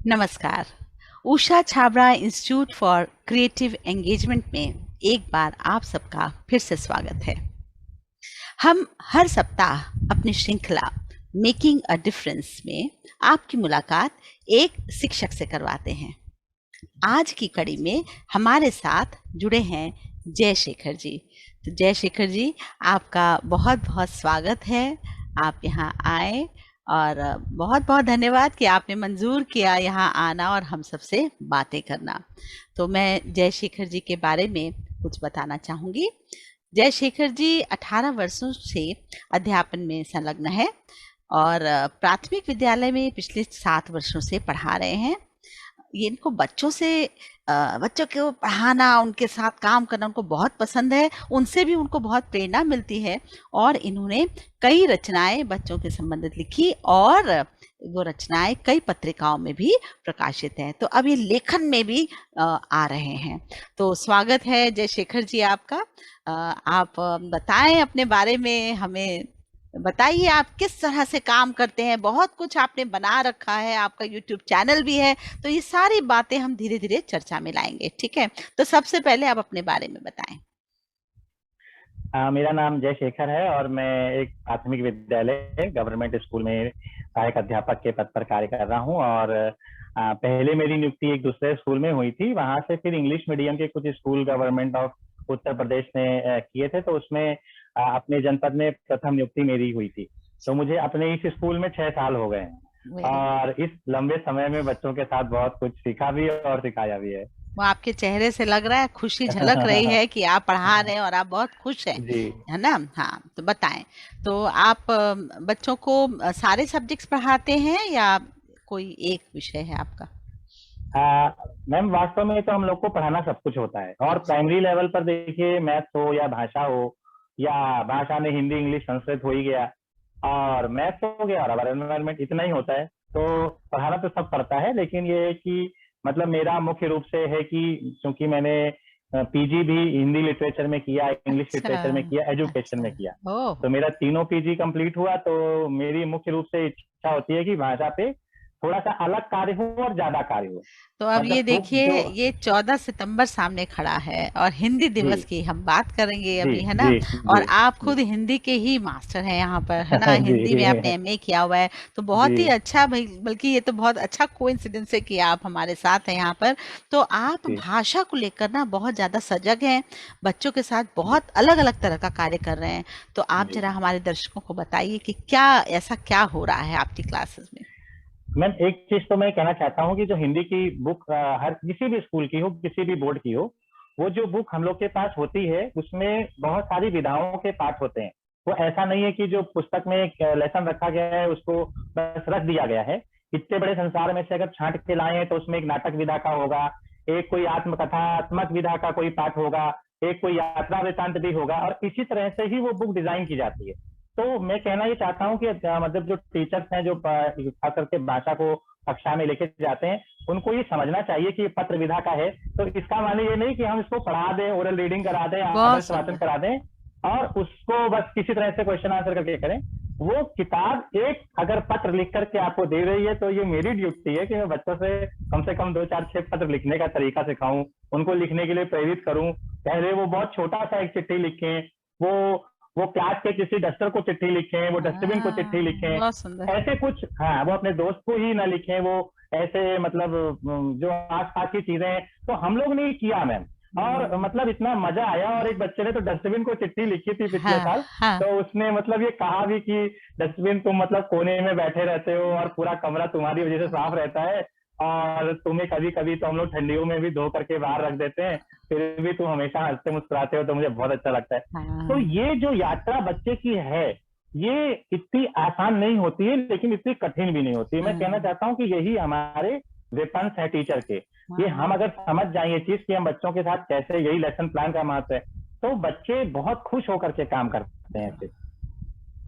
नमस्कार। Usha Chhabra institute for creative engagement में एक बार आप सबका फिर से स्वागत है। हम हर सप्ताह अपनी श्रृंखला मेकिंग अ डिफरेंस में आपकी मुलाकात एक शिक्षक से करवाते हैं। आज की कड़ी में हमारे साथ जुड़े हैं जय शेखर जी। तो जय शेखर जी, आपका बहुत बहुत स्वागत है। आप यहाँ आए और बहुत बहुत धन्यवाद कि आपने मंजूर किया यहाँ आना और हम सबसे बातें करना। तो मैं जय शेखर जी के बारे में कुछ बताना चाहूँगी। जय शेखर जी 18 वर्षों से अध्यापन में संलग्न है और प्राथमिक विद्यालय में पिछले 7 वर्षों से पढ़ा रहे हैं। ये इनको बच्चों को पढ़ाना, उनके साथ काम करना उनको बहुत पसंद है। उनसे भी उनको बहुत प्रेरणा मिलती है और इन्होंने कई रचनाएं बच्चों के संबंधित लिखी और वो रचनाएं कई पत्रिकाओं में भी प्रकाशित है। तो अब ये लेखन में भी आ रहे हैं। तो स्वागत है जय शेखर जी आपका। आप बताएं अपने बारे में, हमें बताइए आप किस तरह से काम करते हैं। बहुत कुछ आपने बना रखा है, आपका यूट्यूब चैनल भी है, तो ये सारी बातें हम धीरे धीरे चर्चा में लाएंगे। ठीक है, तो सबसे पहले आप अपने बारे में बताएं। मेरा नाम जय शेखर है और मैं एक प्राथमिक विद्यालय गवर्नमेंट स्कूल में सहायक अध्यापक के पद पर कार्य कर रहा हूं। और पहले मेरी नियुक्ति एक दूसरे स्कूल में हुई थी, वहां से फिर इंग्लिश मीडियम के कुछ school government of Uttar Pradesh ने किए थे, तो उसमें अपने जनपद में प्रथम नियुक्ति मेरी हुई थी। तो मुझे अपने इस स्कूल में 6 साल हो गए हैं और इस लंबे समय में बच्चों के साथ बहुत कुछ सीखा भी और सिखाया भी है। वो आपके चेहरे से लग रहा है, खुशी झलक रही है कि आप पढ़ा रहे हैं और आप बहुत खुश हैं, जी है ना? हाँ, तो बताएं। तो आप बच्चों को सारे सब्जेक्ट्स पढ़ाते हैं या कोई एक विषय है आपका? मैम, वास्तव में तो हम लोग को पढ़ाना सब कुछ होता है और अच्छा। प्राइमरी लेवल पर देखिए, मैथ्स हो या भाषा हो, या भाषा में हिंदी इंग्लिश संस्कृत हो ही गया, और मैथ्स हो गया और हमारा एनवायरमेंट, इतना ही होता है। तो पढ़ाना तो सब पड़ता है, लेकिन ये है कि मतलब मेरा मुख्य रूप से है कि चूंकि मैंने पीजी भी हिंदी लिटरेचर में किया, इंग्लिश अच्छा। लिटरेचर में किया, एजुकेशन अच्छा। में किया, ओह। तो मेरा तीनों पीजी कंप्लीट हुआ। तो मेरी मुख्य रूप से इच्छा होती है कि भाषा पे थोड़ा सा अलग कार्य हो और ज्यादा कार्य हो। तो अब ये मतलब खूब देखिए, जो ये 14 सितंबर सामने खड़ा है और हिंदी जी दिवस की हम बात करेंगे जी अभी, है ना? जी और जी आप जी खुद हिंदी के ही मास्टर हैं यहाँ पर, है ना? जी हिंदी में आपने एमए किया हुआ है, तो बहुत ही जी अच्छा भाई, बल्कि ये तो बहुत अच्छा कोइंसिडेंस है कि आप हमारे साथ हैं यहाँ पर। तो आप जी भाषा को लेकर ना बहुत ज़्यादा सजग हैं, बच्चों के साथ जी बहुत अलग अलग तरह का कार्य कर रहे हैं। तो आप जी। जरा हमारे दर्शकों को बताइए कि क्या ऐसा क्या हो रहा है आपकी क्लासेस में। मैम, एक चीज तो मैं कहना चाहता हूँ कि जो हिंदी की बुक हर किसी भी स्कूल की हो, किसी भी बोर्ड की हो, वो जो बुक हम लोग के पास होती है उसमें बहुत सारी विधाओं के पाठ होते हैं। वो ऐसा नहीं है कि जो पुस्तक में एक लेसन रखा गया है उसको बस रख दिया गया है। इतने बड़े संसार में से अगर छांट के लाए हैं तो उसमें एक नाटक विधा का होगा, एक कोई आत्मकथात्मक विधा का कोई पाठ होगा, एक कोई यात्रा वृतांत भी होगा, और इसी तरह से ही वो बुक डिजाइन की जाती है। तो मैं कहना ये चाहता हूँ कि मतलब जो टीचर्स हैं, जो खास करके भाषा को कक्षा में लेके जाते हैं, उनको ये समझना चाहिए कि पत्र विधा का है। तो इसका माने ये नहीं कि हम इसको पढ़ा दें, ओरल रीडिंग करा दें, बहुत आदर्श वाचन सुंदर। करा दें और उसको बस किसी तरह से क्वेश्चन आंसर करके करें। वो किताब एक अगर पत्र लिख करके आपको दे रही है तो ये मेरी ड्यूटी है कि मैं बच्चों से कम 2 4 6 पत्र लिखने का तरीका सिखाऊं, उनको लिखने के लिए प्रेरित करूं। पहले वो बहुत छोटा सा एक चिट्ठी लिखें, वो वो क्लास के किसी डस्टर को चिट्ठी लिखें, वो डस्टबिन को चिट्ठी हाँ, लिखें, बहुत सुंदर। ऐसे कुछ। हाँ, वो अपने दोस्त को ही ना लिखें, वो ऐसे मतलब जो आसपास की चीजें हैं। तो हम लोग ने किया मैम, और हम्म। मतलब इतना मजा आया। और एक बच्चे ने तो डस्टबिन को चिट्ठी लिखी थी पिछले हाँ। साल, हाँ। तो उसने मतलब ये कहा भी कि डस्टबिन, तुम मतलब कोने में बैठे रहते हो और पूरा कमरा तुम्हारी वजह से साफ रहता है, और तुम्हें कभी कभी तो हम लोग ठंडियों में भी धो करके बाहर रख देते हैं, फिर भी तुम हमेशा हंसते मुस्कुराते हो, तो मुझे बहुत अच्छा लगता है। तो हाँ। ये जो यात्रा बच्चे की है, ये इतनी आसान नहीं होती है, लेकिन इतनी कठिन भी नहीं होती है। मैं कहना हाँ। चाहता हूँ कि यही हमारे वेपन्स है टीचर के। ये हम हाँ। अगर समझ जाए ये चीज कि हम बच्चों के साथ कैसे, यही लेसन प्लान का महत्व है, तो बच्चे बहुत खुश होकर के काम करते हैं फिर।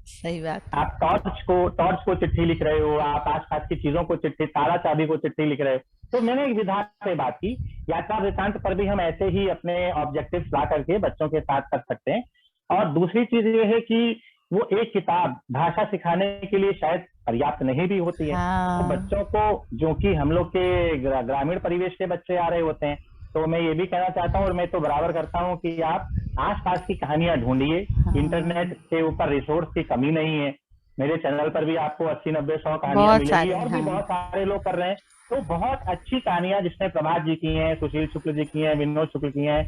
सही बात है। आप टॉर्च को चिट्ठी लिख रहे हो, आप आसपास की चीजों को चिट्ठी, ताला चाबी को चिट्ठी लिख रहे हो। तो मैंने एक विधा पे बात की, यात्रा वृतांत पर भी हम ऐसे ही अपने ऑब्जेक्टिव्स ला करके बच्चों के साथ कर सकते हैं। और दूसरी चीज ये है कि वो एक किताब भाषा सिखाने के लिए शायद पर्याप्त नहीं भी होती है। तो हाँ बच्चों को, जो कि हम लोग के ग्रामीण परिवेश के बच्चे आ रहे होते हैं, तो मैं ये भी कहना चाहता हूँ और मैं तो बराबर करता हूँ कि आप आसपास की कहानियां ढूंढिए। हाँ, इंटरनेट के ऊपर रिसोर्स की कमी नहीं है। मेरे चैनल पर भी आपको 80 90 100 कहानियां बहुत मिलेगी, सारे, और भी हाँ। बहुत सारे लोग कर रहे हैं। तो बहुत अच्छी कहानियां जिसमें प्रभात जी की हैं, सुशील शुक्ल जी की हैं, विनोद शुक्ल की हैं,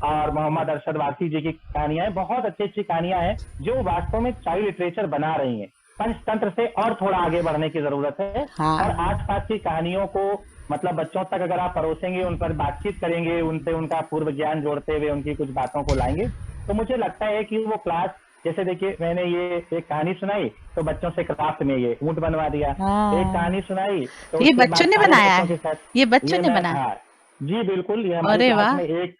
और मोहम्मद अरशद वारसी जी की कहानियां हैं। बहुत अच्छी अच्छी कहानियां हैं जो वास्तव में चाइल्ड लिटरेचर बना रही हैं। पंचतंत्र से और थोड़ा आगे बढ़ने की जरूरत है। और हाँ आसपास की कहानियों को मतलब बच्चों तक अगर आप परोसेंगे, उन पर बातचीत करेंगे, उनसे उनका पूर्व ज्ञान जोड़ते हुए उनकी कुछ बातों को लाएंगे, तो मुझे लगता है कि वो क्लास, जैसे देखिए मैंने ये एक कहानी सुनाई तो बच्चों से क्राफ्ट में ये ऊंट बनवा दिया। एक हाँ, कहानी सुनाई तो ये उसके बच्चों बाद ने सारे बनाया बच्चों है, के साथ, ये बच्चों ये ने मैं, बनाया। हाँ जी बिल्कुल, ये हमारी अरे क्लास वाह, में एक,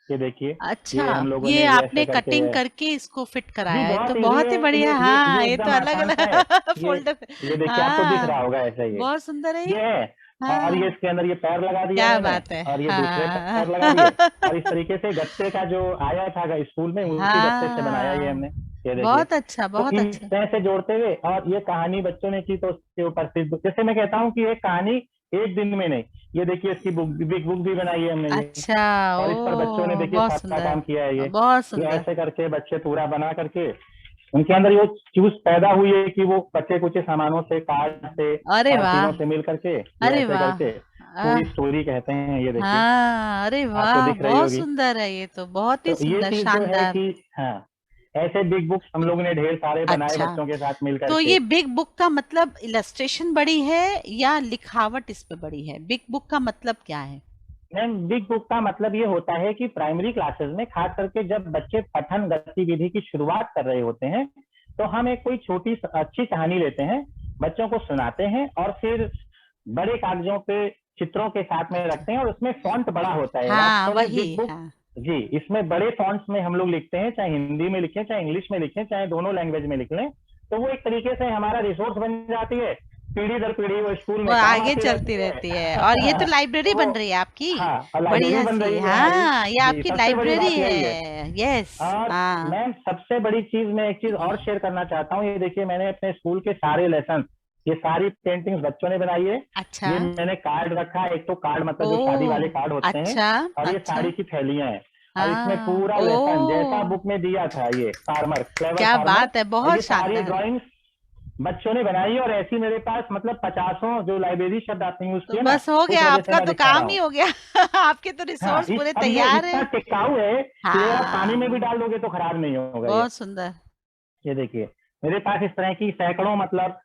ये देखिए, अच्छा, ये हम लोगों ये ने ये आपने ऐसे करके, कटिंग करके इसको फिट जी कराया है, तो बहुत इजी बहुत ही है, बढ़िया। ये हाँ, ये तो एकदम अलग आसान सा है। अलग ये फोल्डर। ये देखिए आपको दिख हाँ, रहा होगा ऐसे, बहुत सुंदर है ये है। और ये हाँ, इसके अंदर ये पैर लगा दिया क्या मैंने, बात है, और ये दूसरे हाँ। पैर लगा दिए, और इस तरीके से गत्ते का जो आया था स्कूल में, उसी गत्ते से बनाया ये हाँ, हमने। ये देखिए, बहुत अच्छा, तो बहुत इस अच्छा। तरह से जोड़ते हुए, और ये कहानी बच्चों ने की तो उसके ऊपर फिर, जैसे मैं कहता हूँ कि ये कहानी एक दिन में नहीं, ये देखिए इसकी बुक, बिग बुक भी बनाई है हमने ये, अच्छा, और इस पर बच्चों ने ओ देखिए बहुत सारा सुंदर, काम किया है बहुत ये सुंदर। ऐसे करके बच्चे पूरा बना करके, उनके अंदर ये चूज पैदा हुई है कि वो बच्चे कुछ सामानों से, कार्ड से अरे और चीजों वाह, से मिल करके ये अरे ऐसे वाह, करके पूरी स्टोरी कहते हैं। ये देखिए हाँ, अरे आपको वाह, दिख रही बहुत होगी। सुंदर है, ये तो बहुत ही तो ये सुंदर, चीज जो है शानदार। कि हाँ, ऐसे बिग बुक्स हम लोगों ने ढेर सारे बनाए अच्छा, बच्चों के साथ मिल तो करके। ये बिग बुक का मतलब इलस्ट्रेशन बड़ी है या लिखावट इस पे बड़ी है? बिग बुक का मतलब क्या है? मैम बिग बुक का मतलब ये होता है कि प्राइमरी क्लासेस में खास करके जब बच्चे पठन गतिविधि की शुरुआत कर रहे होते हैं, तो हम एक कोई छोटी अच्छी कहानी लेते हैं, बच्चों को सुनाते हैं, और फिर बड़े कागजों पे चित्रों के साथ में अच्छा, रखते हैं, और उसमें फॉन्ट बड़ा होता है हाँ वास्तव में वही, बिग बुक। हाँ, जी, इसमें बड़े फॉन्ट्स में हम लोग लिखते हैं, चाहे हिंदी में लिखें, चाहे इंग्लिश में लिखें, चाहे दोनों लैंग्वेज में लिख लें, तो वो एक तरीके से हमारा रिसोर्स बन जाती है। पीढ़ी दर पीढ़ी वो स्कूल वो में काम आगे आती चलती रहती रहती है, और ये तो है। लाइब्रेरी तो वो, बन रही है आपकी, हाँ, और लाइब्रेरी बढ़िया बन सी, रही है हमारी। हाँ, ये जी, आपकी सबसे बड़ी लाइब्रेरी बात यही है। है, यस, और हाँ। मैम सबसे बड़ी चीज, मैं एक चीज और शेयर करना चाहता हूँ, ये देखिए मैंने अपने स्कूल के सारे लेसन, ये सारी पेंटिंग्स बच्चों ने बनाई है। अच्छा, ये मैंने कार्ड रखा है, एक तो कार्ड मतलब ओ, जो शादी वाले कार्ड होते हैं, अच्छा, और ये अच्छा, साड़ी की थैलियां हैं, और इसमें हाँ, पूरा लेसन जैसा ओ, बुक में दिया था, ये फार्मर, क्लेवर क्या फार्मर, बात है, और बहुत ये सारी शानदार। ड्राइंग्स बच्चों ने बनाई है। और ऐसी मेरे पास मतलब 50 जो लाइब्रेरी शब्द आपने यूज तो किए ना, बस हो उस गया, वजह से आपका मैं तो दिखा रहा काम ही हूँ। हो गया। आपके तो हाँ, रिसोर्स पूरे अब ये तैयार इतना है। टिकाऊ है कि अगर आप पानी में भी हाँ, डाल दोगे तो खराब नहीं होगा ये। बहुत सुंदर। ये देखिए मेरे पास इस तरह की सैकड़ों मतलब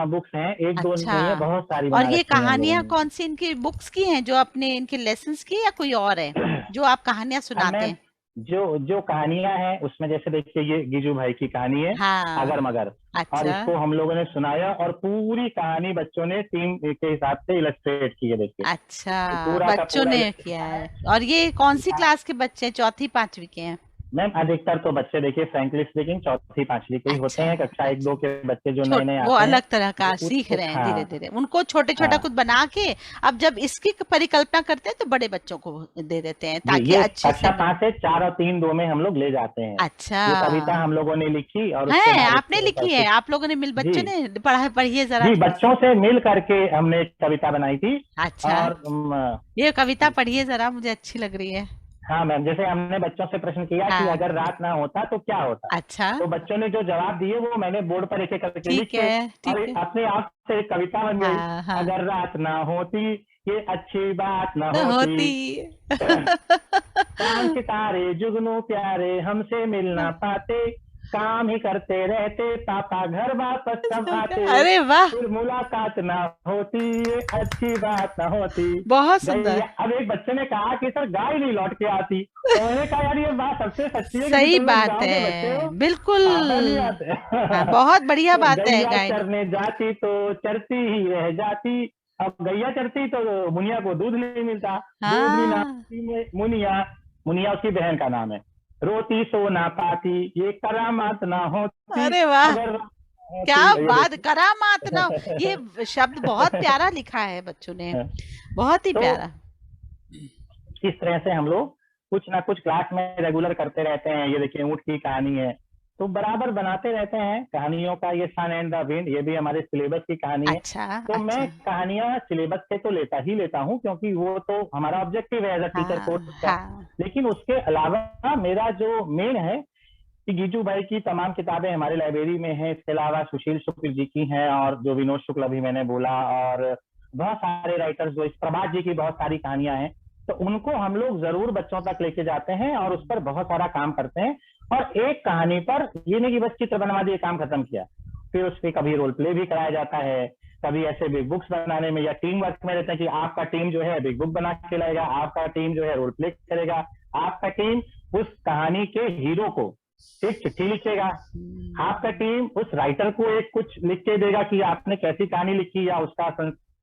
बुक्स हैं, एक दो अच्छा, नहीं है, बहुत सारी और बना ये रखी हैं हम लोगों कहानियां ने। कौन सी इनकी बुक्स की हैं, जो अपने इनके लेसन्स की, या कोई और है जो आप कहानियां अब सुनाते मैं हैं? जो जो कहानियां हैं उसमें जैसे देखिए ये गिजू भाई की कहानी है, हाँ, अगर मगर, और अच्छा, इसको हम लोगों ने सुनाया, और पूरी कहानी बच्चों ने टीम के हिसाब से इलस्ट्रेट की है, देखिए अच्छा, ये पूरा का बच्चों पूरा ने किया illustration है। और ये कौन सी है। क्लास के बच्चे हैं, चौथी पांचवी के हैं? मैम अधिकतर तो बच्चे देखिए फ्रैंकली स्पीकिंग चौथी पांचवी के ही होते अच्छा, हैं, कक्षा एक अच्छा, दो के बच्चे जो नए छोट नए वो आते हैं अलग तरह का वो सीख रहे हैं, धीरे हाँ, धीरे उनको छोटे छोटा हाँ कुछ बना के, अब जब इसकी परिकल्पना करते हैं तो बड़े बच्चों को दे देते हैं जी, ताकि ये अच्छे से कक्षा 5 से 4 और 3 2 में हम लोग ले जाते हैं। अच्छा, ये कविता हम लोगों ने लिखी, और उसके है बाद आपने उसके ऊपर लिखी है, कुछ, आप लोगों ने मिल, जी, बच्चों ने पढ़ा, पढ़िए जरा जी थोड़ी सी। बच्चों से मिल करके हमने एक कविता बनाई थी। अच्छा, और ये कविता पढ़िए जरा, मुझे अच्छी लग रही है। हाँ मैम, जैसे हमने बच्चों से प्रश्न किया कि हाँ, अगर रात ना होता तो क्या होता, अच्छा, तो बच्चों ने जो जवाब दिए वो मैंने बोर्ड पर एक एक करके ठीक लिखे, है, और ठीक है, अपने आप से एक कविता बन गई। हाँ हाँ, अगर रात ना होती, ये अच्छी बात ना न होती, होती। चांद सितारे जुगनू प्यारे हमसे मिल ना पाते, काम ही करते रहते, पापा घर वापस कब आते, अरे वाह, फिर मुलाकात ना होती, ये अच्छी बात ना होती। बहुत सुंदर, गैया, अब एक बच्चे ने कहा कि सर गाय नहीं लौट के आती, तो मैंने कहा यार ये बात सबसे सच्ची है, क्योंकि सही तुम लोग बात गाँव के बच्चे है, हो, बिल्कुल, आता नहीं आते। हाँ, बहुत बढ़िया तो बात है, गैया गाय। चरने जाती तो चरती ही रह जाती, अब गैया चरती तो मुनिया को दूध नहीं मिलता, दूध भी ना हाँ, पाती, मुनिया, मुनिया उसकी बहन का नाम है, रोती सो ना पाती, ये करामात ना होती, अरे वाह, अगर क्या होती, ये बात, करामात ना, देखिए। ये शब्द बहुत प्यारा लिखा है बच्चों ने, बहुत ही तो प्यारा। इस तरह से हम लोग कुछ ना कुछ क्लास में रेगुलर करते रहते हैं। ये देखिए ऊँट की कहानी है, तो बराबर बनाते रहते हैं कहानियों का। ये सन एंड द विंड, ये भी हमारे सिलेबस की कहानी है। अच्छा तो मैं अच्छा। कहानियां सिलेबस से तो लेता हूँ, क्योंकि वो तो हमारा ऑब्जेक्टिव है एज अ टीचर हाँ कोर्स का। हाँ। लेकिन उसके अलावा मेरा जो मेन है कि गीजू भाई की तमाम किताबें हमारी लाइब्रेरी में हैं। इसके अलावा सुशील शुक्ल जी की हैं, और जो विनोद शुक्ल अभी मैंने बोला, और बहुत सारे राइटर्स, जो इस प्रभात जी की बहुत सारी कहानियां हैं। तो उनको हम लोग जरूर बच्चों तक लेके जाते हैं और उस पर बहुत सारा काम करते हैं। और एक कहानी पर ये नहीं कि बस चित्र बनवा दिए काम खत्म किया, फिर उस पर कभी रोल प्ले भी कराया जाता है, कभी ऐसे बिग बुक्स बनाने में या टीम वर्क में रहते हैं कि आपका टीम जो है बिग बुक बना के लाएगा, आपका टीम जो है रोल प्ले करेगा, आपका टीम उस कहानी के हीरो को एक चिट्ठी लिखेगा, आपका टीम उस राइटर को एक कुछ लिख के देगा कि आपने कैसी कहानी लिखी, या उसका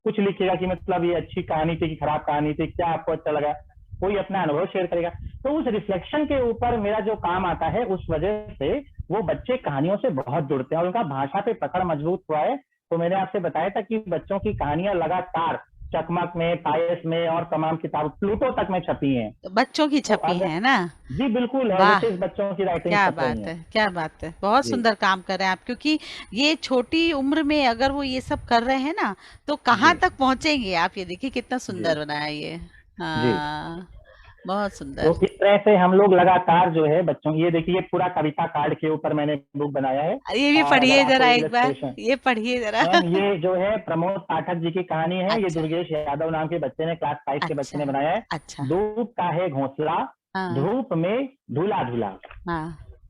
कुछ लिखेगा कि मतलब ये अच्छी कहानी थी कि खराब कहानी थी, क्या आपको अच्छा लगा, कोई अपना अनुभव शेयर करेगा। तो उस रिफ्लेक्शन के ऊपर मेरा जो काम आता है, उस वजह से वो बच्चे कहानियों से बहुत जुड़ते हैं और उनका भाषा पे पकड़ मजबूत हुआ है। तो मैंने आपसे बताया था कि बच्चों की कहानियां लगातार चकमक में, पायस में और तमाम किताब प्लूटो तक में छपी हैं। तो बच्चों की तो छपी अगर है ना? जी बिल्कुल, एज वाह, इट इज बच्चों की राइटिंग क्या छप रही बात है। है, क्या बात है, बहुत जी सुंदर काम कर रहे हैं आप। क्योंकि ये छोटी उम्र में अगर वो ये सब कर रहे हैं ना, तो कहाँ जी तक पहुंचेंगे आप? ये देखिए कितना जी सुंदर बनाया ये। जी। हाँ, बहुत तो सुंदर। इस तरह से हम लोग लगातार जो है बच्चों, ये देखिए पूरा कविता कार्ड के ऊपर मैंने बुक बनाया है। ये भी और अगर पढ़िए आपको जरा एक बार, इलस्ट्रेशन, ये पढ़िए जरा। मैम ये जो है प्रमोद पाठक जी की कहानी है। ये अच्छा दुर्गेश यादव नाम के बच्चे ने, क्लास 5 के बच्चे अच्छा ने बनाया है। अच्छा। धूप का है घोंसला, हाँ धूप में धुला धुला। हाँ।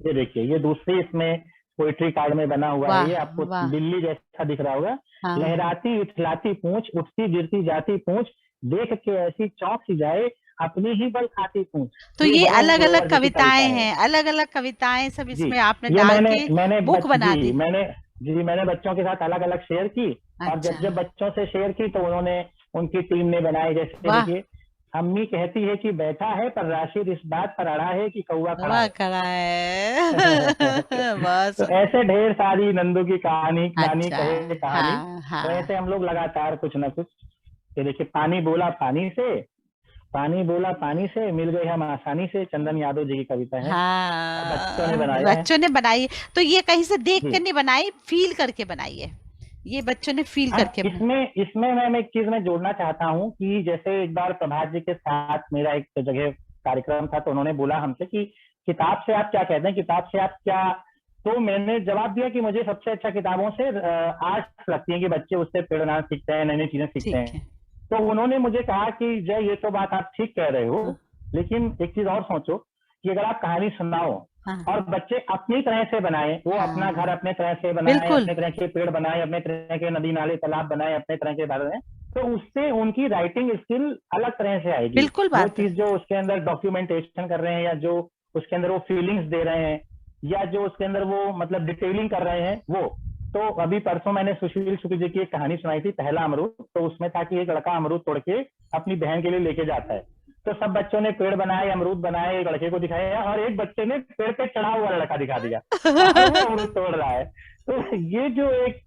ये देखिए, ये दूसरी इसमें पोइट्री कार्ड में बना हुआ है। वाह ये आपको वाह। बिल्ली जैसा दिख रहा होगा। हाँ, लहराती इठलाती पूंछ, उठती गिरती जाती पूंछ, देख के ऐसी चौंक सी जाए, अपनी ही बल खाती पूंछ। तो ये ये वरुण अलग अलग ग्रोवर जी की कविता कविताएं है। हैं, अलग अलग कविताएं सब जी, इसमें आपने ये डाल मैंने के मैंने बुक बना दी। मैंने बच्चों के साथ अलग अलग शेयर की। और अच्छा। जब जब बच्चों से शेयर की तो उन्होंने, उनकी टीम ने बनाए। जैसे वाह, देखिए, अम्मी कहती है कि बैठा है, पर राशिद इस बात पर अड़ा है कि कौवा खड़ा वाह है। खड़ा है। बहुत तो सुंदर। ऐसे ढेर सारी, नंदू की कहानी, नानी अच्छा। कहे कहानी। हाँ तो हाँ ऐसे हम लोग लगातार कुछ न कुछ। ये देखिए, पानी बोला पानी से, पानी बोला पानी से, मिल गए हम आसानी से, चंदन यादव जी की कविता है। बच्चों ने हाँ। बनाया है। बच्चों ने बनाई। तो ये कहीं से देख जी कर नहीं बनाई, फील करके बनाई है। ये बच्चों ने फील अब करके बनाई। इसमें इसमें मैं एक चीज में जोड़ना चाहता हूँ कि जैसे एक बार प्रभात जी के साथ मेरा एक जगह कार्यक्रम था, तो उन्होंने बोला हमसे कि किताब से आप क्या कहते हैं, किताब से आप क्या। तो मैंने जवाब दिया कि मुझे सबसे अच्छा किताबों से आर्ट लगती है, कि बच्चे उससे प्रेरणा सीखते हैं, नई नई चीजें सीखते ठीक हैं। है। तो उन्होंने मुझे कहा कि जय, ये तो बात आप ठीक कह रहे हो, हाँ लेकिन एक चीज और सोचो कि अगर आप कहानी सुनाओ हाँ और बच्चे अपनी तरह से बनाए, वो अपना घर हाँ। अपने तरह से बनाए, बिल्कुल अपने तरह के पेड़ बनाए, अपने तरह के नदी नाले तालाब बनाए, अपने तरह के बारे में, तो उससे उनकी राइटिंग स्किल अलग तरह से आएगी। बिल्कुल वो बात है। चीज जो उसके अंदर डॉक्यूमेंटेशन कर रहे हैं, या जो उसके अंदर वो फीलिंग्स दे रहे हैं, या जो उसके अंदर वो मतलब डिटेलिंग कर रहे हैं वो। तो अभी परसों मैंने सुशील शुक्ल जी की एक कहानी सुनाई थी, पहला अमरूद। तो उसमें था कि एक लड़का अमरूद तोड़ के अपनी बहन के लिए लेके जाता है। तो सब बच्चों ने पेड़ बनाए, अमरूद बनाए, एक लड़के को दिखाया, और एक बच्चे ने पेड़ पे चढ़ा हुआ लड़का दिखा दिया और वो अमरूद तोड़ रहा है। तो ये जो एक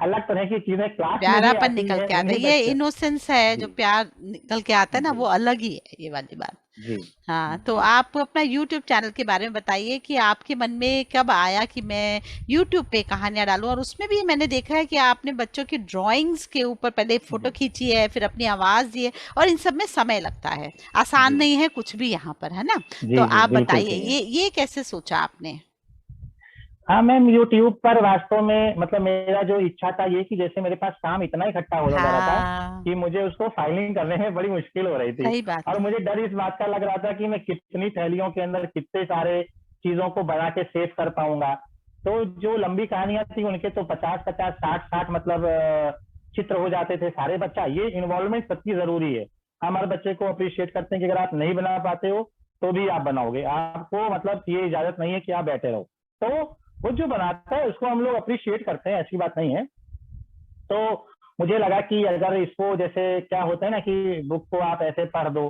अलग तरह की चीजें क्लास में भी प्यारापन आती निकल है के आता है, उन्हीं ये बच्चों। इनोसेंस है जो जी प्यार निकल के आता है ना, जी वो अलग ही है, ये वाली बात। जी हाँ, तो जी। आप अपना YouTube चैनल के बारे में बताइए कि आपके मन में कब आया कि मैं YouTube पे कहानियां डालूं। और उसमें भी मैंने देखा है कि आपने बच्चों की ड्राइंग्स के ऊपर पहले फोटो जी खींची है, फिर अपनी आवाज दी है, और इन सब में समय लगता है, आसान जी नहीं है कुछ भी यहाँ पर, है ना? तो जी जी, आप बिल्कुल बताइए सही है। ये कैसे सोचा आपने? हाँ मैम, यूट्यूब पर वास्तव में मतलब मेरा जो इच्छा था ये कि जैसे मेरे पास काम इतना इकट्ठा होता जा रहा था हाँ, कि मुझे उसको फाइलिंग करने में बड़ी मुश्किल हो रही थी। सही बात और है। मुझे डर इस बात का लग रहा था कि मैं कितनी थैलियों के अंदर कितने सारे चीजों को बना के सेव कर पाऊंगा। तो जो लंबी कहानियां थी उनके तो 50-50, 60-60 मतलब चित्र हो जाते थे सारे। बच्चा ये इन्वॉल्वमेंट सबकी जरूरी है। हम हर बच्चे को अप्रिशिएट करते हैं कि अगर आप नहीं बना पाते हो तो भी आप बनाओगे, आपको मतलब ये इजाजत नहीं है कि आप बैठे रहो। तो वो जो बनाता है उसको हम लोग अप्रिशिएट करते हैं, ऐसी बात नहीं है। तो मुझे लगा कि अगर इसको, जैसे क्या होता है ना कि बुक को आप ऐसे पढ़ दो,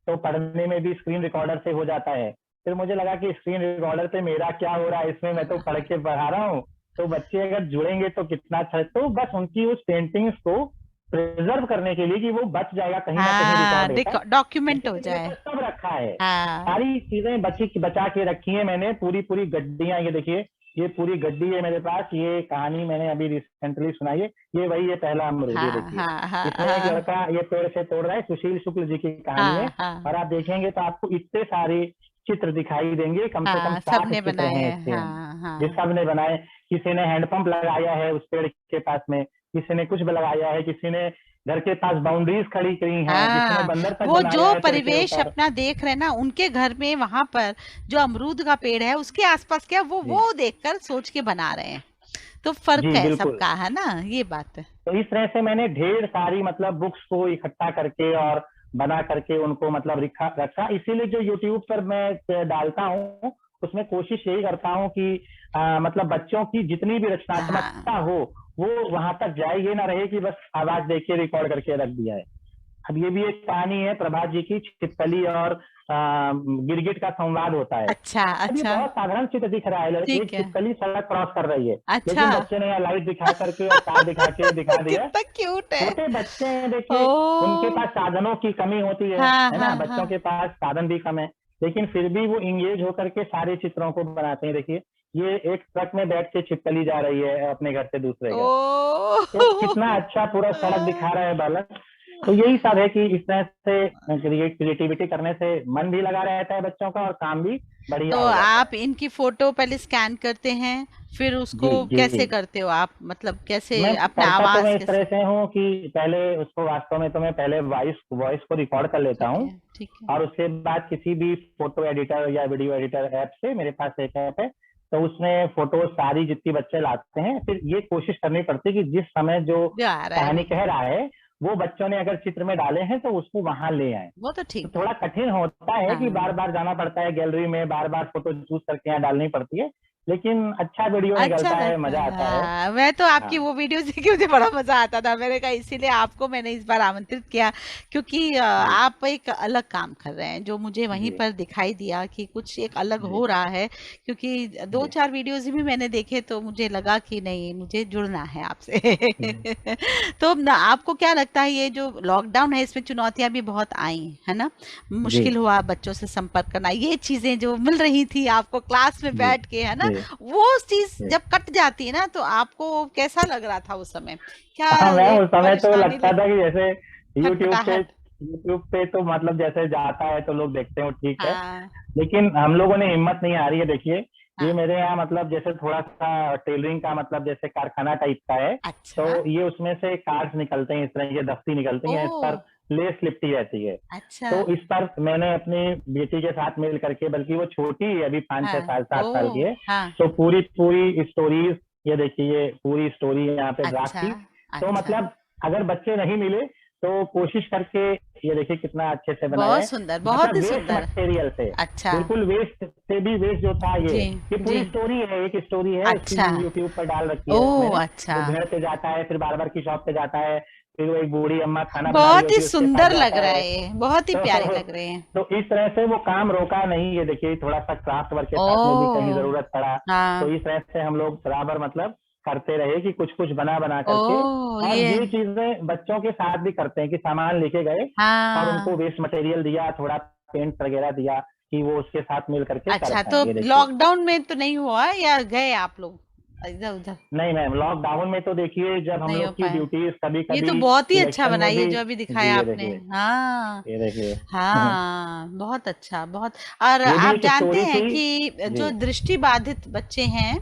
तो पढ़ने में भी स्क्रीन रिकॉर्डर से हो जाता है। फिर मुझे लगा कि स्क्रीन रिकॉर्डर पे मेरा क्या हो रहा है, इसमें मैं तो पढ़ के पढ़ा रहा हूँ, तो बच्चे अगर जुड़ेंगे तो कितना अच्छा है। तो बस उनकी उस पेंटिंग्स को प्रिजर्व करने के लिए कि वो बच जाएगा कहीं ना कहीं हाँ, रिकॉर्ड होता है, डॉक्यूमेंट इसके हो लिए जाए। तो सब रखा रखा है, हाँ सारी चीजें बचा के रखी है मैंने, पूरी पूरी गड्डियां, ये देखिए ये पूरी गड्डी है मेरे पास, ये कहानी मैंने अभी रिसेंटली सुनाई है, ये वही है पहला अमरूद, ये हाँ देखिए हाँ हाँ इसमें एक हाँ लड़का ये पेड़ से तोड़ रहा है, सुशील शुक्ल जी की कहानी हाँ है। हाँ और आप देखेंगे तो आपको इतने सारे चित्र दिखाई देंगे, कम से कम हाँ 60 सबने चित्र बनाए हैं हैं, इसके, हाँ ये हाँ। सब ने बनाए। किसी ने हैंडपंप लगाया है उस पेड़ के पास में, किसी ने कुछ लगाया है, किसी ने घर के पास बाउंड्रीज खड़ी करी हैं, किसी ने हाँ, बंदर तक वो बनाया जो है पेड़ के परिवेश ऊपर। अपना देख रहे हैं ना, उनके घर में वहां पर जो अमरूद का पेड़ है उसके आसपास क्या जी वो देखकर सोच के बना रहे हैं। तो फर्क जी है बिल्कुल। सबका, है ना, ये बात है। तो इस तरह से मैंने ढेर सारी मतलब बुक्स को इकट्ठा करके और बना करके उनको मतलब रखा। इसीलिए जो यूट्यूब पर मैं डालता हूँ उसमें कोशिश यही करता हूँ कि मतलब बच्चों की जितनी भी हाँ रचनात्मकता हो वो वहां तक जाए, ये ना रहे कि बस आवाज देख के रिकॉर्ड करके रख दिया है। अब ये भी एक कहानी है प्रभात जी की, छिपकली और गिरगिट का संवाद होता है। अच्छा अब ये अच्छा। बहुत साधारण चित्र दिख रहा है, एक ठीक है। छिपकली सड़क क्रॉस कर रही है, अच्छा। लेकिन बच्चे ने यहाँ लाइट दिखा करके और कार दिखा के दिखा दिया। कितना क्यूट है। छोटे बच्चे हैं ओ। देखिए, उनके पास साधनों की कमी होती हाँ है हाँ ना, हाँ। बच्चों के पास साधन भी कम है, लेकिन फिर भी वो इंगेज होकर के सारे चित्रों को बनाते हैं। देखिए ये एक ट्रक में बैठ के छिपकली जा रही है अपने घर से दूसरे घर, ओ। तो कितना अच्छा पूरा सड़क दिखा रहा है बालक। तो यही सब है कि इस तरह से क्रिएटिविटी करने से मन भी लगा रहता है बच्चों का और काम भी बढ़िया तो हो जाता है। आप इनकी फोटो पहले स्कैन करते हैं, फिर उसको जी कैसे जी। करते हो आप, मतलब कैसे मैं अपने करता तो आवाज मैं इस तरह कैसे? से हूँ कि पहले उसको वास्तव में तो मैं पहले वॉइस वॉइस को रिकॉर्ड कर लेता ठीक हूँ, है ठीक है। और उसके बाद किसी भी फोटो एडिटर या वीडियो एडिटर ऐप से, मेरे पास एक ऐप है, तो उसमें फोटो सारी जितनी बच्चे लाते हैं, फिर ये कोशिश करनी पड़ती है कि जिस समय जो जो आ रहा है कहानी वो कह रहा है वो बच्चों ने अगर चित्र में डाले हैं तो उसको वहां ले आए। वो तो तो ठीक थोड़ा बात है। कठिन होता है कि बार हाँ बार जाना पड़ता है गैलरी में, बार बार फोटो चूज करके यहाँ डालनी पड़ती है, लेकिन अच्छा वीडियो अच्छा निकलता है, लगता मजा है। आता है। हाँ, मैं तो आपकी हाँ वो वीडियो देख के मुझे बड़ा मजा आता था, मैंने कहा इसीलिए आपको मैंने इस बार आमंत्रित किया, क्योंकि जी आप एक अलग काम कर रहे हैं जो मुझे वहीं जी पर दिखाई दिया कि कुछ एक अलग जी हो रहा है। क्योंकि दो जी चार वीडियोज भी मैंने देखे तो मुझे लगा कि नहीं, मुझे जुड़ना है आपसे। जी तो आपको क्या लगता है ये जो लॉकडाउन है इसमें चुनौतियां भी बहुत आई है ना, जी मुश्किल हुआ बच्चों से संपर्क करना, ये चीजें जो मिल रही थी आपको क्लास में जी बैठ के, है ना, जी वो चीज जी। जब कट जाती है ना तो आपको कैसा लग रहा था उस समय? क्या हाँ, मैं एक उस समय तो परेशानी लगता लग, था कि जैसे खटपटाहट? यूट्यूब पे तो मतलब जैसे जाता है तो लोग देखते हो ठीक है, हाँ लेकिन हम लोगों ने हिम्मत नहीं आ रही है। देखिए ये हाँ। मेरे यहाँ मतलब जैसे थोड़ा सा टेलरिंग का मतलब जैसे कारखाना टाइप का है, अच्छा। तो ये उसमें से कार्ड्स निकलते हैं, इस तरह की दस्ती निकलती ओ। हैं, इस पर लेस लिपटी रहती है। अच्छा। तो इस पर मैंने अपनी बेटी के साथ मिल करके, बल्कि वो छोटी है अभी 5 6 साल हाँ। 7 साल की ओ। है, हाँ। तो पूरी पूरी स्टोरीज, ये देखिए ये पूरी स्टोरी यहाँ पे ड्राफ्ट अच्छा की। तो अच्छा। मतलब अगर बच्चे नहीं मिले तो कोशिश करके, ये देखिए कितना अच्छे से बनाया बहुत है, सुंदर, बहुत मतलब ही वेस्ट सुंदर। मटेरियल से, अच्छा। बिल्कुल वेस्ट से भी वेस्ट जो था जी ये जी। पूरी स्टोरी है, एक स्टोरी है उसकी, अच्छा। यूट्यूब पर डाल रखी ओ है मैंने। अच्छा। वो घर पे जाता है, फिर बार बार की शॉप पे जाता है, फिर वो एक बूढ़ी अम्मा खाना बना रही बहुत ही होती है उसके साथ सुंदर लग जाता रहा है। है ये, बहुत ही प्यारे तो लग रहे हैं। तो इस तरह से वो काम रोका नहीं, ये देखिए थोड़ा सा क्राफ्ट वर्क के साथ में भी कहीं ओ। जरूरत पड़ा, तो हाँ। इस तरह से हम लोग बराबर मतलब करते रहे कि कुछ कुछ बना बना ओ करके। और ये। ये चीजें बच्चों के साथ भी करते हैं कि सामान लेके गए और उनको हाँ। वेस्ट मटेरियल दिया, थोड़ा पेंट वगैरह दिया कि वो उसके साथ मिल करके कर अच्छा, पाए, तो ये देखिए। लॉकडाउन में तो नहीं हुआ या गए आप लोग इधर उधर? नहीं मैम, लॉकडाउन में तो देखिए जब हम नहीं हो लोग की पाया। ड्यूटीज कभी ये कभी तो बहुत ही अच्छा इलेक्शन बना, में ये भी। जो अभी जी दिखाया ये आपने। देखिए, हाँ ये देखिए। हाँ, बहुत अच्छा, बहुत। और ये भी आप एक जानते स्टोरी हैं थी। कि जी जो दृष्टि बाधित बच्चे हैं,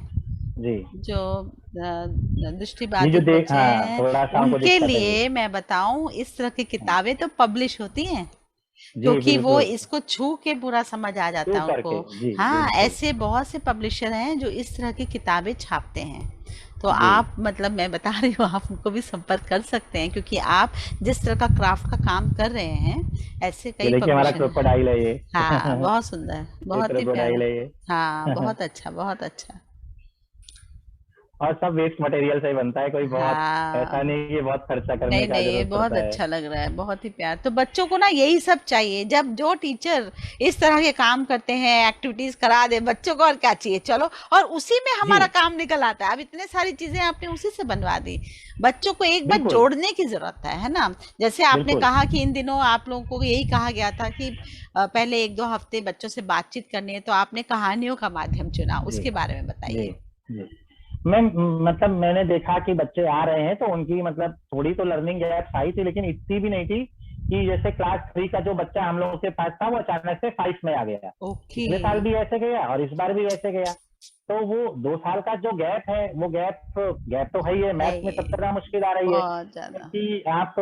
जी जो दृष्टि जी जो बाधित देख, बच्चे हाँ हैं, थोड़ा सा उनको उनके दिक्कत है जी। लिए मैं बताऊं इस तरह की हाँ, किताबें तो पब्लिश होती हैं, जी क्योंकि वो बिल्कुल, इसको छू के पूरा समझ आ जाता टू है उनको। करके जी हाँ, बिल्कुल। ऐसे बहुत से पब्लिशर हैं जो इस तरह की किताबें छापते हैं। तो जी आप, मतलब मैं बता रही हूँ, आप उनको भी संपर्क कर सकते हैं, क्योंकि आप जिस तरह का क्राफ्ट का काम कर रहे हैं, ऐसे ये कई देखिए हमारा पब्लिशर हैं। क्रोकोडाइल है ये। हाँ, बहुत सुंदर, ये बहुत ही प्यारा। क्रोकोडाइल है ये। हाँ, बहुत अच्छा, बहुत अच्छा। और सब वेस्ट मटेरियल से ही बनता है, कोई बहुत ऐसा हाँ, नहीं कि बहुत खर्चा करने नहीं का नहीं, ये जरूरत बहुत पड़ता है। अच्छा लग रहा है, बहुत ही प्यार। तो बच्चों को ना यही सब चाहिए, जब जो टीचर इस तरह के काम करते हैं, एक्टिविटीज करा दे बच्चों को, और क्या चाहिए, चलो। और उसी में जी हमारा काम निकल आता है। अब इतने सारी चीजें आपने उसी से बनवा दी, बच्चों को एक बार बिल्कुल जोड़ने की जरूरत है ना। जैसे आपने बिल्कुल। कहा कि इन दिनों आप लोगों को यही कहा गया था कि पहले एक दो हफ्ते बच्चों से बातचीत करनी है, तो आपने कहानियों का माध्यम चुना, जी उसके बारे में जी बताइए। जी। मैं मतलब मैंने देखा कि बच्चे आ रहे हैं तो उनकी मतलब थोड़ी तो लर्निंग गैप आई थी, लेकिन इतनी भी नहीं थी कि जैसे क्लास 3 का जो बच्चा हम लोगों के पास था वो अचानक से 5 में आ गया। ओके। पिछले साल भी ऐसे गया और इस बार भी ऐसे गया। तो वो 2 साल का जो गैप है वो गैप गैप तो है ही है। है मैथ्स में ये, सबसे ज्यादा मुश्किल आ रही है, बहुत ज्यादा। क्योंकि आप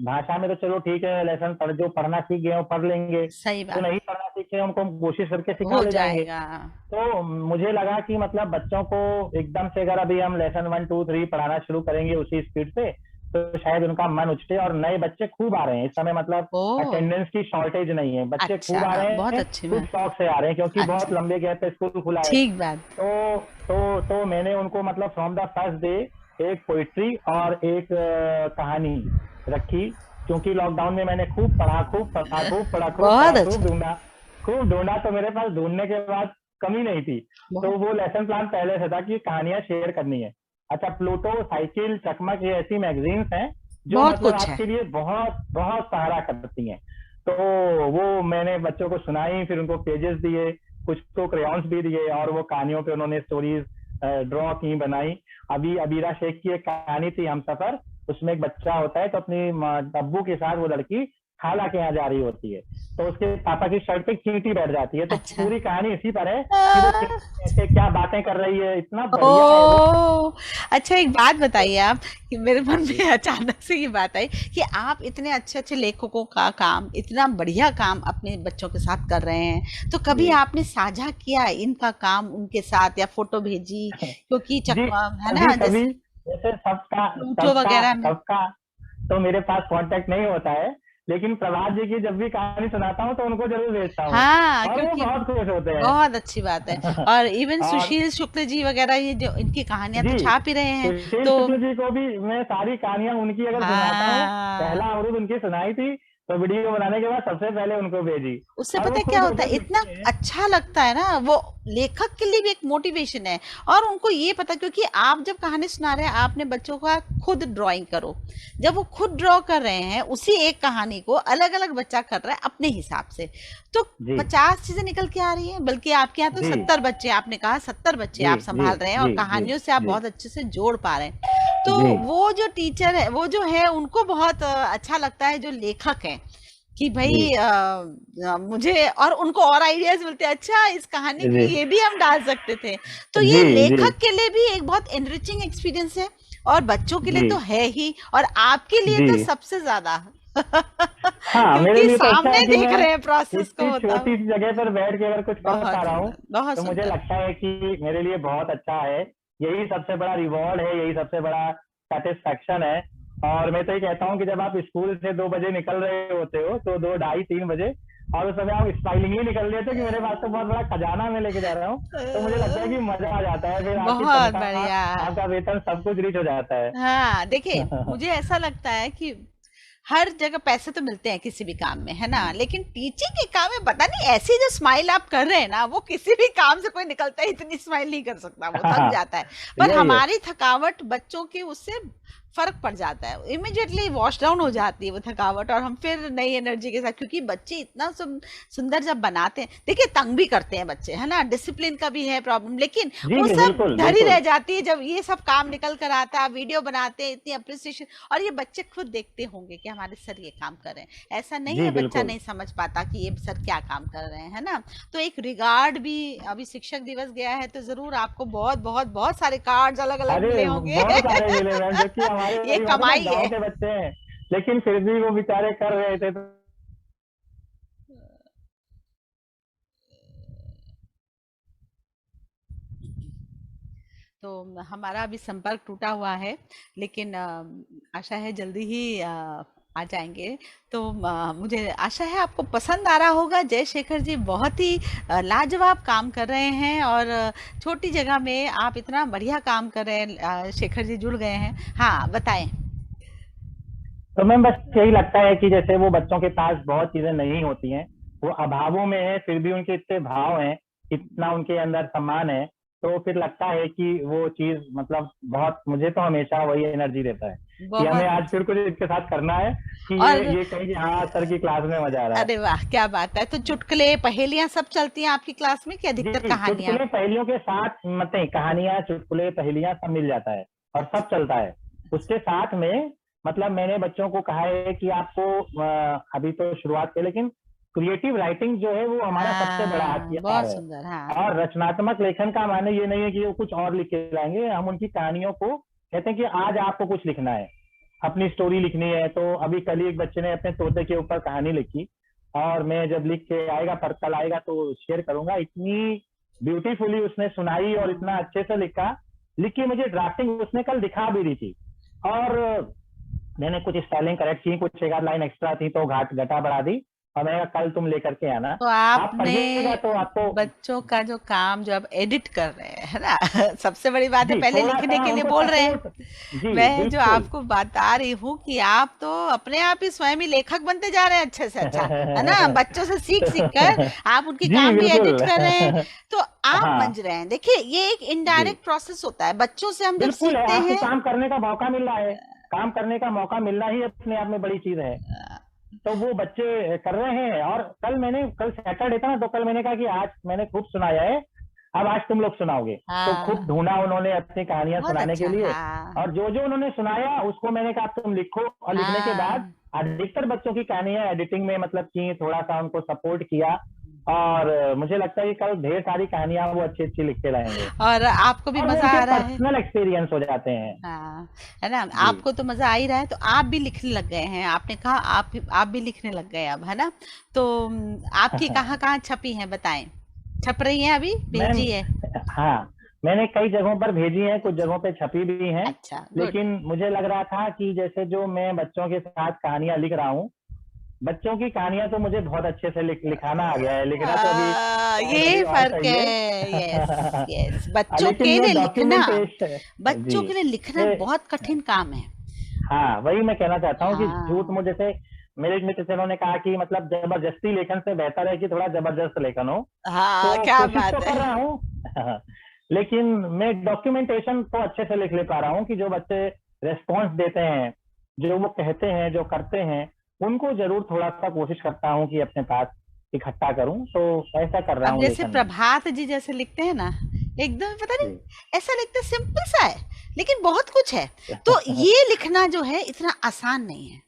भाषा में तो चलो ठीक है, लेसन पढ़ जो पढ़ना सीख गए हो पढ़ लेंगे, सही जो बात। नहीं पढ़ना सीखे उनको हम कोशिश करके सिखा हो ले जाएंगे। जाएगा। तो मुझे लगा कि मतलब बच्चों को एकदम से अगर अभी हम लेसन 1 2 3 पढ़ाना शुरू करेंगे उसी स्पीड से, तो शायद उनका मन उछटे। और नए बच्चे खूब आ रहे हैं इस समय, मतलब ओ, अटेंडेंस की शॉर्टेज नहीं है, बच्चे खूब आ अच्छा, रहे बहुत हैं, अच्छी खूब बात। शौक से आ रहे हैं क्योंकि बहुत अच्छा, लंबे गैप पे स्कूल खुला है। ठीक बात। तो मैंने उनको मतलब फ्रॉम द फर्स्ट डे एक पोइट्री और एक कहानी रखी, क्योंकि लॉकडाउन में मैंने खूब पढ़ा, खूब पढ़ा, खूब पढ़ा, खूब बहुत पढ़ा, अच्छा। खूब ढूंढा, तो मेरे पास ढूंढने के बाद कमी नहीं थी। तो बहुत वो लेसन प्लान पहले से था कि कहानियां शेयर करनी है। अच्छा, प्लूटो, साइकिल, चकमक, ये ऐसी मैगजीन्स हैं जो बहुत मतलब कुछ है। आपके लिए बहुत बहुत सहारा करती हैं। तो वो मैंने बच्चों को सुनाई, फिर उनको पेजेस दिए, कुछ को क्रेयॉन्स भी दिए, और वो कहानियों पे उन्होंने स्टोरीज ड्रॉ की, बनाई। अभी अबीरा शेख की एक कहानी थी, हम सफर। उसमें एक बच्चा होता है तो अपनी अब्बू के साथ वो लड़की खाला के यहाँ जा रही होती है, तो उसके पापा की शर्ट पे चींटी बैठ जाती है। तो अच्छा। पूरी कहानी इसी पर है कि वो आ, कैसे क्या बातें कर रही है, इतना बढ़िया है वो। ओ, अच्छा, एक बात बताइए आप, कि मेरे मन जी में अचानक से ये बात आई कि आप इतने अच्छे अच्छे लेखकों का काम, इतना बढ़िया काम अपने बच्चों के साथ कर रहे हैं, तो कभी जी आपने साझा किया इनका काम उनके साथ, या फोटो भेजी? क्योंकि जी। चकवा है कभी ना, कभी जैसे जैसे सबका प्लूटो सबका वगैरह में। सबका तो मेरे पास कांटेक्ट नहीं होता है, लेकिन प्रभात जी की जब भी कहानी सुनाता हूँ तो उनको जरूर भेजता हूँ, हाँ, और वो क्योंकि बहुत खुश होते बहुत अच्छी बात है। हैं। और इवन और सुशील शुक्ल जी वगैरह, ये जो इनकी कहानियां तो जी, छाप ही रहे हैं। सुशील तो शुक्ल जी को भी मैं सारी कहानियां उनकी अगर सुनाता हूँ, पहला हाँ, अमरूद उनकी सुनाई थी, तो वीडियो बनाने के बाद सबसे पहले उनको भेजी, उससे और पता वो है क्या खुश होता है, होकर इतना लिखते हैं। अच्छा लगता है ना वो, लेखक के लिए भी एक मोटिवेशन है। और उनको ये पता, क्योंकि आप जब कहानी सुना रहे हैं, आपने बच्चों का खुद ड्राइंग करो, जब वो खुद ड्रॉ कर रहे हैं उसी एक कहानी को, अलग अलग बच्चा कर रहा है अपने हिसाब से, तो जी 50 चीजें निकल के आ रही हैं। बल्कि आपके यहाँ तो जी 70 बच्चे, आपने कहा 70 बच्चे जी आप जी संभाल रहे हैं, और जी जी कहानियों से आप जी बहुत अच्छे से जोड़ पा रहे हैं। तो जी वो जो टीचर है, वो जो है, उनको बहुत अच्छा लगता है, जो लेखक है, कि जी भाई मुझे, और उनको और आइडियाज मिलते हैं, अच्छा इस कहानी में जी ये भी हम डाल सकते थे। तो जी ये जी लेखक के लिए भी एक बहुत एनरिचिंग एक्सपीरियंस है, और बच्चों के लिए जी तो है ही, और आपके लिए जी। तो सबसे ज्यादा। हाँ, मेरे क्योंकि लिए तो अच्छा है सामने कि देख मैं रहे हैं प्रोसेस को इतनी होता छोटी हुआ। सी जगह पर बैठ के अगर कुछ पढ़ पा बहुत रहा हूँ, सुंदर, बहुत तो मुझे सुंदर। लगता है कि मेरे लिए बहुत अच्छा है। यही सबसे बड़ा रिवॉर्ड है, यही सबसे बड़ा सेटिस्फैक्शन है। और मैं तो ये कहता हूँ कि जब आप स्कूल से 2 बजे निकल रहे होते हो, तो 2 ढाई 3 बजे, और उस समय आप स्माइलिंगली निकल रहे थे कि मेरे पास तो बहुत बड़ा खजाना मैं लेके जा रहा हूँ, तो मुझे लगता है कि मजा आ जाता है, फिर आपकी बहुत तनख्वाह, बढ़िया। आपका वेतन, सब कुछ रीच हो जाता है। हाँ, देखिए, मुझे ऐसा लगता है कि हर जगह पैसे तो मिलते हैं किसी भी काम में, है ना, लेकिन टीचिंग के काम में पता नहीं, ऐसी जो स्माइल आप कर रहे हैं ना, वो किसी भी काम से कोई निकलता है इतनी स्माइल नहीं कर सकता, वो थक जाता है। पर यही है। हमारी थकावट बच्चों की, उससे फर्क पड़ जाता है, इमिडिएटली वॉश डाउन हो जाती है वो थकावट, और हम फिर नई एनर्जी के साथ, क्योंकि बच्चे इतना सुंदर जब बनाते हैं, देखिए तंग भी करते हैं बच्चे, है ना, डिसिप्लिन का भी है प्रॉब्लम, लेकिन जी वो जी, सब बिल्कुल धरी रह बिल्कुल। जाती है जब ये सब काम निकल कर आता है, वीडियो बनाते हैं, इतनी अप्रिसिएशन, और ये बच्चे खुद देखते होंगे कि हमारे सर ये काम कर रहे हैं, ऐसा नहीं जी है बच्चा बिल्कुल। नहीं समझ पाता कि ये सर क्या काम कर रहे हैं, है ना। तो एक रिगार्ड भी, अभी शिक्षक दिवस गया है, तो जरूर आपको बहुत बहुत बहुत सारे कार्ड्स अलग अलग अरे मिले होंगे। बहुत सारे मिले मैम, जो कि हमारे ये वही बात है ना, कमाई गांव है। के बच्चे हैं, लेकिन फिर भी वो बेचारे कर रहे थे, तो तो हमारा अभी संपर्क टूटा हुआ है, लेकिन आशा है जल्दी ही आ जाएंगे। तो मुझे आशा है आपको पसंद आ रहा होगा। जयशेखर जी बहुत ही लाजवाब काम कर रहे हैं, और छोटी जगह में आप इतना बढ़िया काम कर रहे हैं। शेखर जी जुड़ गए हैं। हाँ, बताएं। तो मैम बस यही लगता है कि जैसे वो बच्चों के पास बहुत चीजें नहीं होती हैं, वो अभावों में है, फिर भी उनके इतने भाव हैं, इतना उनके अंदर सम्मान है, तो फिर लगता है कि वो चीज मतलब बहुत, मुझे तो हमेशा वही एनर्जी देता है कि हमें बहुत। आज फिर कुछ इसके साथ करना है, कि और ये कहीं कि हाँ सर की क्लास में मजा आ रहा है। अरे वाह, क्या बात है। तो चुटकुले पहेलियां सब चलती हैं आपकी क्लास में, कि अधिकतर जी, कहानियां? चुटकुले पहेलियों के साथ मतलब कहानियां, चुटकुले पहेलियां सब मिल जाता है और सब चलता है। उसके साथ में मतलब मैंने बच्चों को कहा है कि आपको अभी तो शुरुआत है, लेकिन क्रिएटिव राइटिंग जो है वो हमारा सबसे बड़ा हाँ, हथियार बहुत है। सुंदर। हाँ। और रचनात्मक लेखन का माने ये नहीं है कि वो कुछ और लिख के लाएंगे, हम उनकी कहानियों को कहते हैं कि आज आपको कुछ लिखना है, अपनी स्टोरी लिखनी है। तो अभी कल ही एक बच्चे ने अपने तोते के ऊपर कहानी लिखी, और मैं जब लिख के आएगा, पर कल आएगा तो शेयर करूंगा। इतनी ब्यूटीफुली उसने सुनाई और इतना अच्छे से लिखा, लिख के मुझे ड्राफ्टिंग उसने कल दिखा भी दी थी। और मैंने कुछ स्पेलिंग करेक्ट की, कुछ एक आध लाइन एक्स्ट्रा थी तो घाट घटा बढ़ा दी, और मैंने कहा कल तुम लेकर के आना, तो आप आपने पढ़िएगा तो आपको। बच्चों का जो काम जो आप एडिट कर रहे हैं, है ना, सबसे बड़ी बात है। जी, पहले थोड़ा लिखने सा के लिए उनको बोल रहे हैं। सपोर्ट। जी, मैं जो बिल्कुल। आपको बता रही हूँ कि आप तो अपने आप ही स्वयं ही लेखक बनते जा रहे हैं, अच्छे से अच्छा, है ना। बच्चों से सीख सीख कर आप उनके जी, काम भी एडिट बिल्कुल। कर रहे हैं। तो आप हाँ। मंज रहे हैं। देखिए, ये एक जी, इनडायरेक्ट प्रोसेस होता है। बच्चों से हम जब बिल्कुल है, सीखते आपको हैं। काम करने का मौका मिल रहा है, काम करने का मौका मिलना ही अपने आप में बड़ी चीज है। तो वो बच्चे कर रहे हैं। और कल सैटरडे था ना, तो कल मैंने कहा कि आज मैंने खूब सुनाया है, अब आज तुम लोग सुनाओगे। तो खूब हाँ, ढूंढा उन्होंने अपनी कहानियां बहुत सुनाने के अच्छा। लिए, हाँ। और जो जो उन्होंने सुनाया उसको मैंने कहा तुम लिखो, और लिखने के बाद हाँ। अधिकतर बच्चों की कहानियां एडिटिंग में मतलब की, थोड़ा सा उनको सपोर्ट किया। और मुझे लगता है कि कल ढेर सारी कहानियां वो अच्छी अच्छी लिखते रहेंगे, और आपको भी और वो मजा उनके आ रहा है। पर्सनल एक्सपीरियंस हो जाते हैं। हाँ, है ना। जी। आपको तो मजा आ ही रहा है, तो आप भी लिखने लग गए हैं। आपने कहा आप भी लिखने लग गए अब, है ना। तो आपकी कहाँ कहाँ छपी हैं, बताएं। छप रही हैं, अभी मैम, भेजी है? हाँ, मैंने कई जगहों पर भेजी है, कुछ जगहों पे छपी भी हैं। अच्छा, गुड। लेकिन मुझे लग रहा था कि जैसे जो मैं बच्चों के साथ कहानियां लिख रहा हूँ, बच्चों की कहानियां तो मुझे बहुत अच्छे से लिखाना आ गया है, लिखना तो अभी शायद अभी ये और फर्क सही है। है। Yes, yes. बच्चों लेकिन के ये लिए लिखना, डॉक्यूमेंटेशन। जी, बच्चों के लिए लिखना ये बहुत कठिन काम है। हाँ, वही मैं कहना चाहता हूँ कि झूठ हाँ। मुझे जैसे मेरे एक मित्र से उन्होंने कहा कि मतलब जबरदस्ती लेखन से बेहतर है कि थोड़ा जबरदस्त लेखन हो। हाँ, तो क्या कोशिश तो बात है। कर रहा हूँ। लेकिन मैं डॉक्यूमेंटेशन तो अच्छे से लिख ले पा रहा हूँ कि जो बच्चे रेस्पॉन्स देते हैं, जो वो कहते हैं, जो करते हैं, उनको जरूर थोड़ा सा कोशिश करता हूँ कि अपने पास इकट्ठा करूँ, तो ऐसा कर रहा अब हूँ जैसे लेखन में। प्रभात जी जैसे लिखते हैं ना, एकदम पता जी। नहीं, ऐसा लगता है सिंपल सा है, लेकिन बहुत कुछ है। तो ये लिखना जो है इतना आसान नहीं है।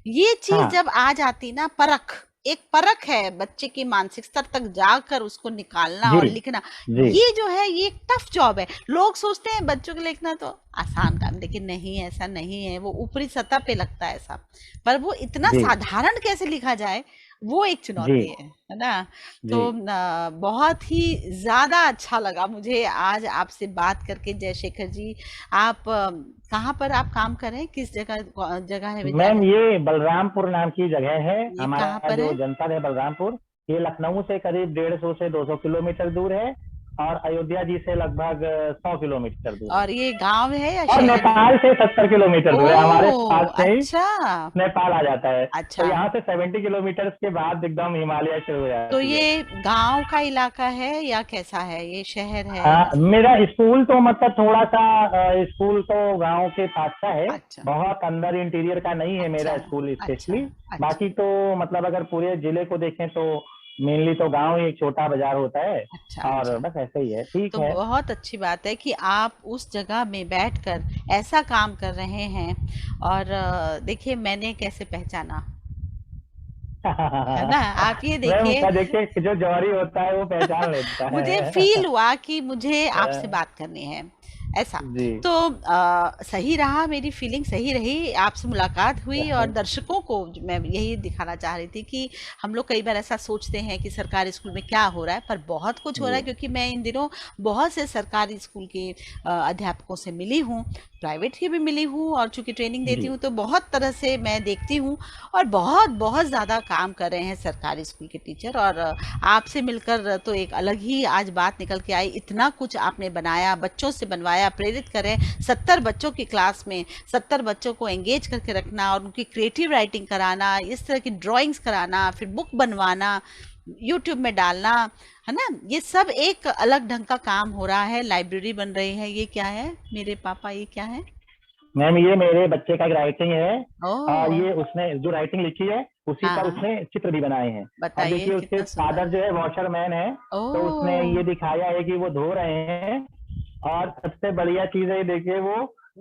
ये चीज हाँ। जब आ जाती ना, परख, एक परख है बच्चे की मानसिक स्तर तक जाकर उसको निकालना जी। और लिखना। जी। ये जो है, ये एक टफ जॉब है। लोग सोचते हैं बच्चों को लिखना तो आसान काम, लेकिन नहीं, ऐसा नहीं है। वो ऊपरी सतह पे लगता है ऐसा, पर वो इतना जी। साधारण कैसे लिखा जाए, वो एक जी। चुनौती है ना। तो जी। बहुत ही ज़्यादा अच्छा लगा मुझे आज आपसे बात करके, जयशेखर जी। आप कहाँ पर आप काम कर रहे हैं, किस जगह, जगह है मैम, विद्यालय? ये बलरामपुर नाम की जगह है, ये कहाँ हमारा पर जो है? जनपद है बलरामपुर, ये लखनऊ से करीब 150 से 200 किलोमीटर दूर है, और अयोध्या जी से लगभग 100 किलोमीटर दूर है, और ये गांव है या और शहर है? नेपाल से 70 किलोमीटर दूर है, हमारे पास ओह, से ही अच्छा। नेपाल आ जाता है। तो अच्छा, यहाँ से 70 किलोमीटर के बाद एकदम हिमालय शुरू हो तो जाती है। ये गांव का इलाका है या कैसा है, ये शहर है? हाँ, मेरा स्कूल तो मतलब थोड़ा सा स्कूल तो गांव के पास का है, अच्छा, बहुत अंदर इंटीरियर का नहीं है अच्छा, मेरा स्कूल अच्छा, स्पेशली। अच्छा, बाकी तो मतलब अगर पूरे जिले को देखें तो मेनली तो गांव ही एक छोटा बाजार होता है, अच्छा, और अच्छा। बस ऐसे ही है, ठीक तो है। बहुत अच्छी बात है कि आप उस जगह में बैठकर ऐसा काम कर रहे हैं। और देखिए, मैंने कैसे पहचाना, है ना। आप ये मैम, देखिए, उसका देखिए कि जो जौहरी होता है वो पहचान लेता मुझे है। फील हुआ कि मुझे आपसे बात करनी है। ऐसा। जी। तो सही रहा, मेरी फीलिंग सही रही, आपसे मुलाकात हुई और दर्शकों को मैं यही दिखाना चाह रही थी कि हम लोग कई बार ऐसा सोचते हैं कि सरकारी स्कूल में क्या हो रहा है, पर बहुत कुछ हो रहा है, जी। क्योंकि मैं इन दिनों बहुत से सरकारी स्कूल के अध्यापकों से मिली हूँ, प्राइवेट की भी मिली हूँ, और चूंकि ट्रेनिंग देती जी। हूँ तो बहुत तरह से मैं देखती हूँ, और बहुत बहुत ज़्यादा काम कर रहे हैं सरकारी स्कूल के टीचर। और आपसे मिलकर तो एक अलग ही आज बात निकल के आई, इतना कुछ आपने बनाया, बच्चों से बनवाया, प्रेरित करें 70 बच्चों की क्लास में 70 बच्चों को एंगेज करके रखना और उनकी क्रिएटिव राइटिंग कराना, इस तरह की ड्राइंग्स कराना, फिर बुक बनवाना, यूट्यूब में डालना, है ना, ये सब एक अलग ढंग का काम हो रहा है। लाइब्रेरी बन रही है, ये क्या है मेरे पापा, ये क्या है? मैम ये मेरे बच्चे का एक राइटिंग है, और ओह, ये उसने जो राइटिंग लिखी है उसी हाँ पर हाँ, उसने चित्र भी बनाए हैं। अब बताइए देखिए उसके कितना फादर सुंदर। जो है वॉशरमैन है, तो उसने ओह, ये दिखाया है कि वो धो रहे हैं, और सबसे बढ़िया चीज है देखिए वो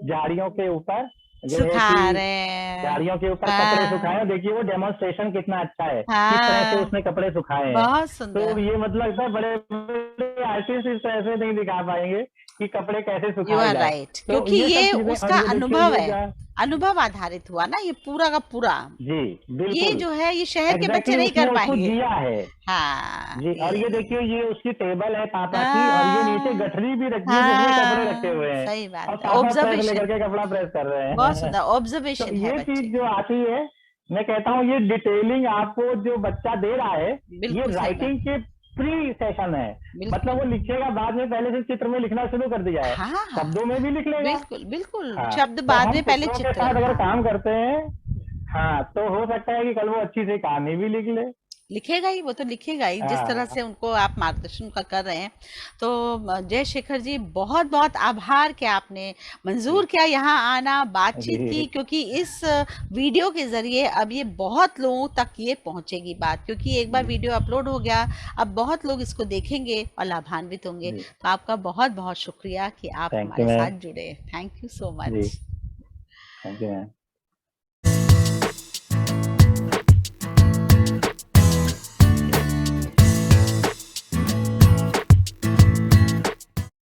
झाड़ियों के ऊपर जो है सुखा कि रहे हैं। झाड़ियों के ऊपर कपड़े सुखाए, हाँ और देखिए वो डेमोन्स्ट्रेशन कितना अच्छा है, किस तरह से हाँ, उसने कपड़े सुखाए हैं। बहुत तो सुंदर। ये मतलब लगता है बड़े बड़े आर्टिस्ट इस तरह से नहीं दिखा पाएंगे कि कपड़े कैसे यू सुखाए आर जाए। राइट, तो क्योंकि ये सब ये चीजें, और उसका ये देखिए अनुभव ये है, अनुभव आधारित हुआ ना ये पूरा का पूरा। जी ये बिल्कुल जो है ये शहर के बच्चे एग्जैक्टली नहीं उसने कर उसको पाएंगे। जिया है। हाँ, जी, और ये देखिए ये उसकी टेबल है पापा की, और ये नीचे हाँ गठरी भी रखी है जिसमें कपड़े रखे हाँ, हुए हैं, सही और बात है, पापा प्रेस लेकर ऑब्जर्वेशन, के कपड़ा प्रेस कर रहे बहुत हैं। सुंदर तो ऑब्जर्वेशन है ये बच्चे चीज जो की। आती है, मैं कहता हूँ ये डिटेलिंग आपको जो बच्चा दे रहा है, ये बिल्कुल सही बात, राइटिंग के प्री सेशन है। मतलब बिल्कुल। वो लिखेगा बाद में, पहले से चित्र में लिखना शुरू कर दिया है, हाँ हाँ, शब्दों में भी लिख लेगा। बिल्कुल बिल्कुल, हाँ, शब्द तो बाद हम में, पहले चित्रों के चित्र। साथ अगर हाँ, काम करते हैं, हाँ, तो हो सकता है कि कल वो अच्छी सी कहानी भी लिख ले। लिखेगा ही, वो तो लिखेगा ही, जिस तरह से हाँ उनको आप मार्गदर्शन का कर रहे हैं। तो जय शेखर जी, बहुत बहुत आभार कि आपने मंजूर जी किया यहाँ आना, बातचीत की, जी क्योंकि इस वीडियो के जरिए अब ये बहुत लोगों तक ये पहुंचेगी बात, क्योंकि एक बार जी वीडियो अपलोड हो गया, अब बहुत लोग इसको देखेंगे और लाभान्वित होंगे। जी। तो आपका बहुत बहुत शुक्रिया कि आप थैंक यू हमारे मैम। साथ जुड़े। Thank you so ji much. Thank you ma'am.